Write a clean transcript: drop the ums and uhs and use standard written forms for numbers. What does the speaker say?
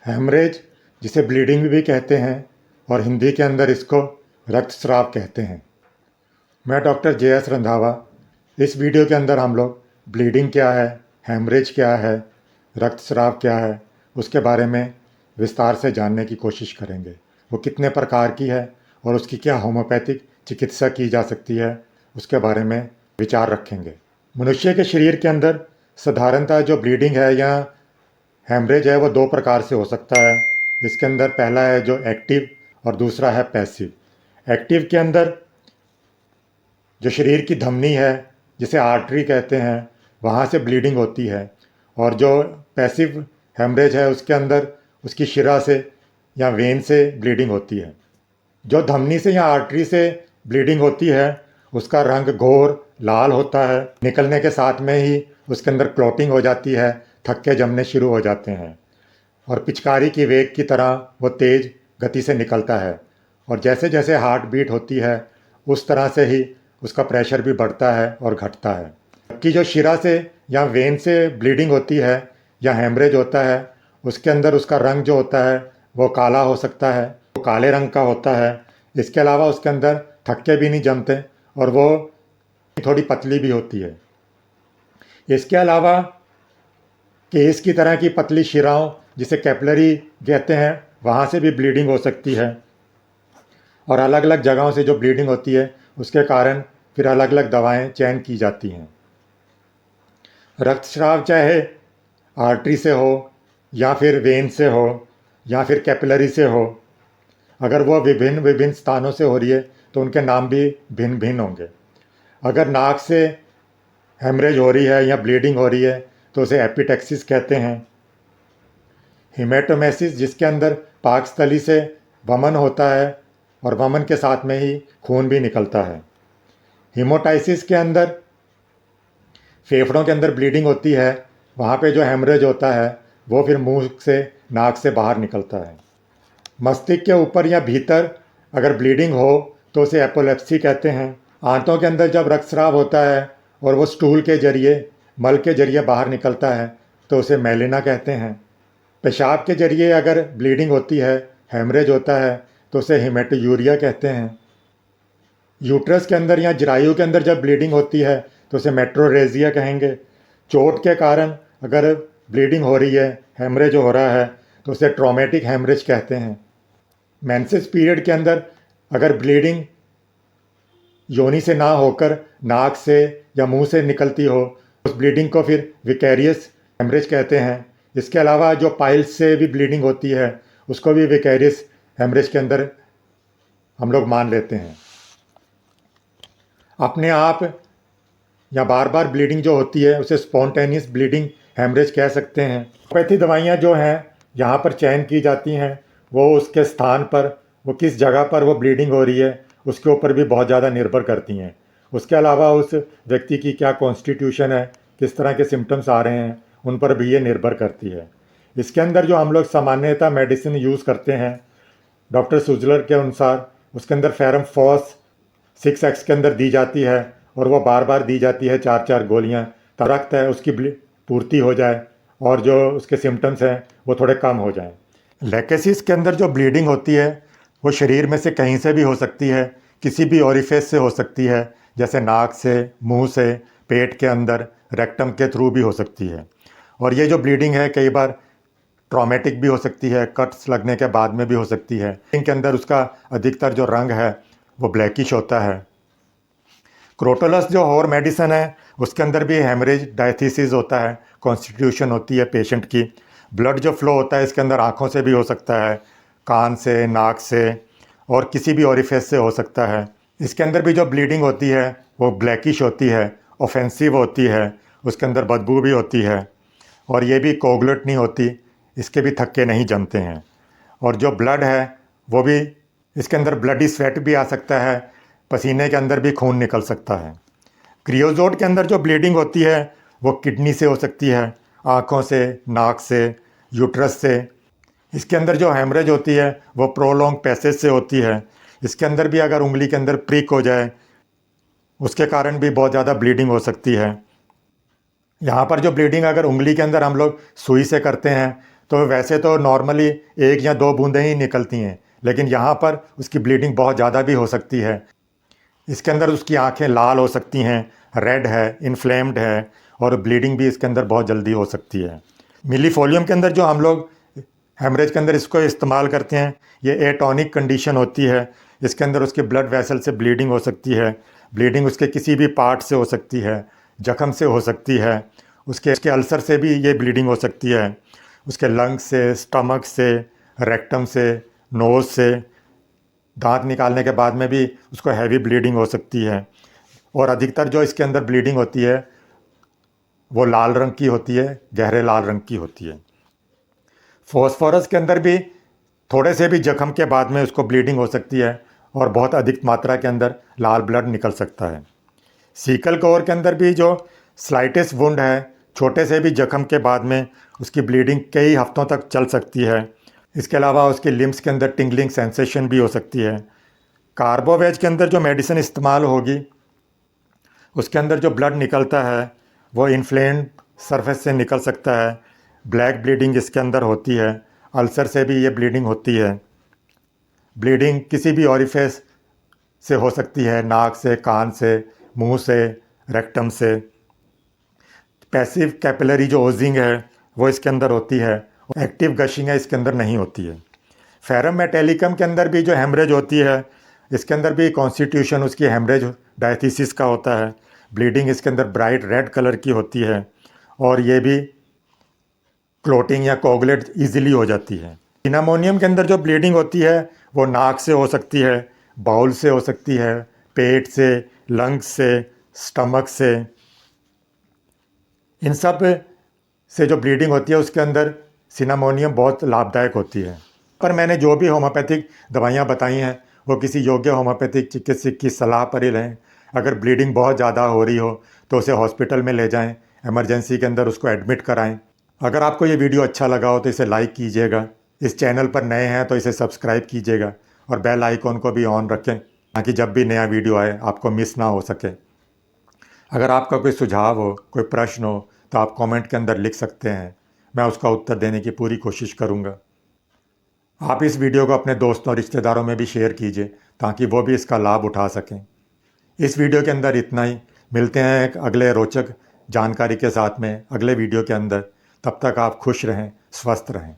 Haemorrhage, जिसे bleeding भी कहते हैं और हिंदी के अंदर इसको रक्तस्राव कहते हैं। मैं डॉक्टर JS रंधावा। इस वीडियो के अंदर हम लोग ब्लीडिंग क्या है, हेमरेज क्या है, रक्तस्राव क्या है, उसके बारे में विस्तार से जानने की कोशिश करेंगे। वो कितने प्रकार की है और उसकी क्या होम्योपैथिक चिकित्सा की जा सकती है, उसके बारे में विचार रखेंगे। मनुष्य के शरीर के अंदर साधारणतः जो ब्लीडिंग है या हेमरेज है वो दो प्रकार से हो सकता है। इसके अंदर पहला है जो एक्टिव और दूसरा है पैसिव। एक्टिव के अंदर जो शरीर की धमनी है, जिसे आर्टरी कहते हैं, वहाँ से ब्लीडिंग होती है। और जो पैसिव हेमरेज है उसके अंदर उसकी शिरा से या वेन से ब्लीडिंग होती है। जो धमनी से या आर्टरी से ब्लीडिंग होती है उसका रंग घोर लाल होता है। निकलने के साथ में ही उसके अंदर क्लॉटिंग हो जाती है, थक्के जमने शुरू हो जाते हैं और पिचकारी की वेग की तरह वो तेज़ गति से निकलता है। और जैसे जैसे हार्ट बीट होती है उस तरह से ही उसका प्रेशर भी बढ़ता है और घटता है। जबकि जो शिरा से या वेन से ब्लीडिंग होती है या हेमरेज होता है उसके अंदर उसका रंग जो होता है वो काला हो सकता है, वो काले रंग का होता है। इसके अलावा उसके अंदर थक्के भी नहीं जमते और वो थोड़ी पतली भी होती है। इसके अलावा केस की तरह की पतली शिराओं, जिसे कैपिलरी कहते हैं, वहाँ से भी ब्लीडिंग हो सकती है। और अलग अलग जगहों से जो ब्लीडिंग होती है उसके कारण फिर अलग अलग दवाएं चयन की जाती हैं। रक्तस्राव चाहे आर्टरी से हो या फिर वेन से हो या फिर कैपिलरी से हो, अगर वो विभिन्न विभिन्न स्थानों से हो रही है तो उनके नाम भी भिन्न भिन्न होंगे। अगर नाक से हेमरेज हो रही है या ब्लीडिंग हो रही है तो उसे एपिटेक्सिस कहते हैं। हेमेटोमेसिस, जिसके अंदर पाकस्थली से वमन होता है और वमन के साथ में ही खून भी निकलता है। हीमोटाइसिस के अंदर फेफड़ों के अंदर ब्लीडिंग होती है, वहाँ पे जो हेमरेज होता है वो फिर मुंह से नाक से बाहर निकलता है। मस्तिष्क के ऊपर या भीतर अगर ब्लीडिंग हो तो उसे एपोलेप्सी कहते हैं। आंतों के अंदर जब रक्तस्राव होता है और वो स्टूल के जरिए, मल के जरिए बाहर निकलता है तो उसे मेलिना कहते हैं। पेशाब के जरिए अगर ब्लीडिंग होती है, हेमरेज होता है, तो उसे हेमेटोयूरिया कहते हैं। यूट्रस के अंदर या जरायु के अंदर जब ब्लीडिंग होती है तो उसे मेट्रोरेजिया कहेंगे। चोट के कारण अगर ब्लीडिंग हो रही है, हेमरेज हो रहा है, तो उसे ट्रॉमेटिक हेमरेज कहते हैं। मेंसेस पीरियड के अंदर अगर ब्लीडिंग योनि से ना होकर नाक से या मुंह से निकलती हो, उस ब्लीडिंग को फिर विकेरियस हेमरेज कहते हैं। इसके अलावा जो पाइल्स से भी ब्लीडिंग होती है उसको भी विकेरियस हेमरेज के अंदर हम लोग मान लेते हैं। अपने आप या बार बार ब्लीडिंग जो होती है उसे स्पॉन्टेनियस ब्लीडिंग हेमरेज कह सकते हैं। होम्योपैथी दवाइयाँ जो हैं यहाँ पर चयन की जाती हैं, वो उसके स्थान पर, वो किस जगह पर वो ब्लीडिंग हो रही है उसके ऊपर भी बहुत ज़्यादा निर्भर करती हैं। उसके अलावा उस व्यक्ति की क्या कॉन्स्टिट्यूशन है, किस तरह के सिम्टम्स आ रहे हैं, उन पर भी ये निर्भर करती है। इसके अंदर जो हम लोग सामान्यतः मेडिसिन यूज़ करते हैं, डॉक्टर सुजलर के अनुसार उसके अंदर फेरम फॉस 6x के अंदर दी जाती है और वो बार बार दी जाती है, 4-4 गोलियाँ, ताकि रक्त है उसकी पूर्ति हो जाए और जो उसके सिम्टम्स हैं वो थोड़े कम हो जाएं। लेकेसिस के अंदर जो ब्लीडिंग होती है वो शरीर में से कहीं से भी हो सकती है, किसी भी ओरिफिस से हो सकती है, जैसे नाक से, मुंह से, पेट के अंदर, रेक्टम के थ्रू भी हो सकती है। और ये जो ब्लीडिंग है कई बार ट्रॉमेटिक भी हो सकती है, कट्स लगने के बाद में भी हो सकती है। इनके अंदर उसका अधिकतर जो रंग है वो ब्लैकिश होता है। क्रोटोलस जो और मेडिसन है उसके अंदर भी हेमरेज डायथीसिस होता है, कॉन्स्टिट्यूशन होती है पेशेंट की। ब्लड जो फ्लो होता है इसके अंदर आँखों से भी हो सकता है, कान से, नाक से और किसी भी ओरिफिस से हो सकता है। इसके अंदर भी जो ब्लीडिंग होती है वो ब्लैकिश होती है, ऑफेंसिव होती है, उसके अंदर बदबू भी होती है और ये भी कोगुलेट नहीं होती, इसके भी थक्के नहीं जमते हैं। और जो ब्लड है वो भी, इसके अंदर ब्लडी स्वेट भी आ सकता है, पसीने के अंदर भी खून निकल सकता है। क्रियोजोट के अंदर जो ब्लीडिंग होती है वो किडनी से हो सकती है, आँखों से, नाक से, यूट्रस से। इसके अंदर जो हेमरेज होती है वो प्रोलॉन्ग पैसेज से होती है। इसके अंदर भी अगर उंगली के अंदर प्रिक हो जाए उसके कारण भी बहुत ज़्यादा ब्लीडिंग हो सकती है। यहाँ पर जो ब्लीडिंग अगर उंगली के अंदर हम लोग सुई से करते हैं तो वैसे तो नॉर्मली 1 या 2 बूंदें ही निकलती हैं, लेकिन यहाँ पर उसकी ब्लीडिंग बहुत ज़्यादा भी हो सकती है। इसके अंदर उसकी आंखें लाल हो सकती हैं, रेड है, इन्फ्लेम्ड है, और ब्लीडिंग भी इसके अंदर बहुत जल्दी हो सकती है। मिलीफोलियम के अंदर जो हम लोग हेमरेज के अंदर इसको इस्तेमाल करते हैं, ये एटॉनिक कंडीशन होती है। इसके अंदर उसके ब्लड वेसल से ब्लीडिंग हो सकती है। ब्लीडिंग उसके किसी भी पार्ट से हो सकती है, जख्म से हो सकती है, उसके अल्सर से भी ये ब्लीडिंग हो सकती है, उसके लंग्स से, स्टमक से, रेक्टम से, नोज़ से, दांत निकालने के बाद में भी उसको हैवी ब्लीडिंग हो सकती है। और अधिकतर जो इसके अंदर ब्लीडिंग होती है वो लाल रंग की होती है, गहरे लाल रंग की होती है। फॉस्फोरस के अंदर भी थोड़े से भी जख्म के बाद में उसको ब्लीडिंग हो सकती है और बहुत अधिक मात्रा के अंदर लाल ब्लड निकल सकता है। सीकल कोर के अंदर भी जो स्लाइटेस्ट वुंड है, छोटे से भी जख्म के बाद में उसकी ब्लीडिंग कई हफ्तों तक चल सकती है। इसके अलावा उसके लिम्स के अंदर टिंगलिंग सेंसेशन भी हो सकती है। कार्बोवेज के अंदर जो मेडिसिन इस्तेमाल होगी उसके अंदर जो ब्लड निकलता है वो इन्फ्लेम्ड सरफेस से निकल सकता है। ब्लैक ब्लीडिंग इसके अंदर होती है। अल्सर से भी ये ब्लीडिंग होती है। ब्लीडिंग किसी भी ऑरिफिस से हो सकती है, नाक से, कान से, मुंह से, रेक्टम से। पैसिव कैपिलरी जो ओजिंग है वो इसके अंदर होती है। एक्टिव गशिंग है इसके अंदर नहीं होती है। फेरम मेटेलिकम के अंदर भी जो हेमरेज होती है, इसके अंदर भी कॉन्स्टिट्यूशन उसकी हेमरेज डायथिसिस का होता है। ब्लीडिंग इसके अंदर ब्राइट रेड कलर की होती है और ये भी क्लोटिंग या कोगुलेट ईजिली हो जाती है। सिनामोनियम के अंदर जो ब्लीडिंग होती है वो नाक से हो सकती है, बाउल से हो सकती है, पेट से, लंग्स से, स्टमक से। इन सब से जो ब्लीडिंग होती है उसके अंदर सिनामोनियम बहुत लाभदायक होती है। पर मैंने जो भी होम्योपैथिक दवाइयाँ बताई हैं वो किसी योग्य होम्योपैथिक चिकित्सक की सलाह पर ही रहें। अगर ब्लीडिंग बहुत ज़्यादा हो रही हो तो उसे हॉस्पिटल में ले जाएं, इमरजेंसी के अंदर उसको एडमिट कराएं। अगर आपको ये वीडियो अच्छा लगा हो तो इसे लाइक कीजिएगा। इस चैनल पर नए हैं तो इसे सब्सक्राइब कीजिएगा और बेल आइकॉन को भी ऑन रखें ताकि जब भी नया वीडियो आए आपको मिस ना हो सके। अगर आपका कोई सुझाव हो, कोई प्रश्न हो तो आप कमेंट के अंदर लिख सकते हैं। मैं उसका उत्तर देने की पूरी कोशिश करूँगा। आप इस वीडियो को अपने दोस्तों और रिश्तेदारों में भी शेयर कीजिए ताकि वो भी इसका लाभ उठा सकें। इस वीडियो के अंदर इतना ही। मिलते हैं एक अगले रोचक जानकारी के साथ में अगले वीडियो के अंदर। तब तक आप खुश रहें, स्वस्थ रहें।